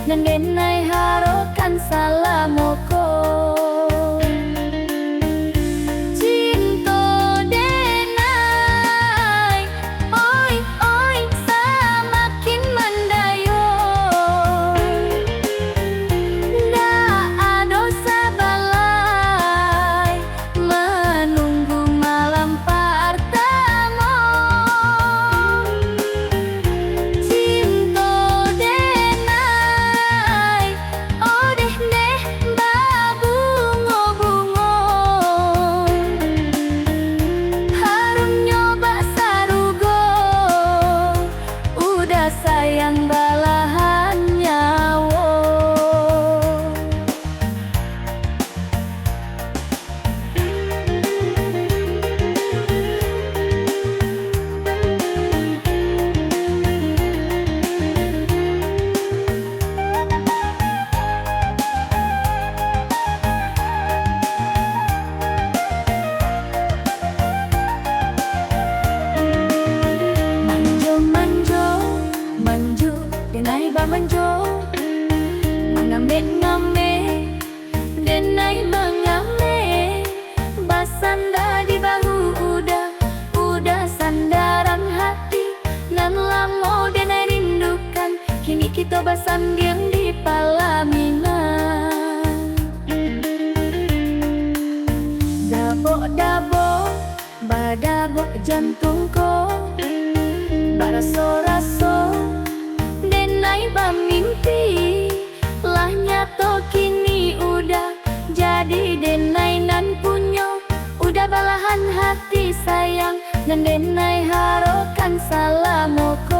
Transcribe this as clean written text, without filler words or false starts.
Nendenai harokan salamoko. Cinto denai, oi oi semakin mendayo. Da ado sabalai menunggu malam partamo. Cinto denai, oh deh deh babungo-bungo. Harum nyoba sarugo, udah sayang balahan nyawo. Manjo manjo manjo denai ba manjo, mengambe-ngambe denai mengame. Basanda di bahu udah sandaran hati. Nan lamo denai rindukan, kini kita basandiang di palaminan. Dabo-dabo badabo jantungko, baraso-raso denai bamimpi. Lah nyato kini udah jadi denai nan punyo. Udah balahan hati sayang, nan denai harokan salamoko.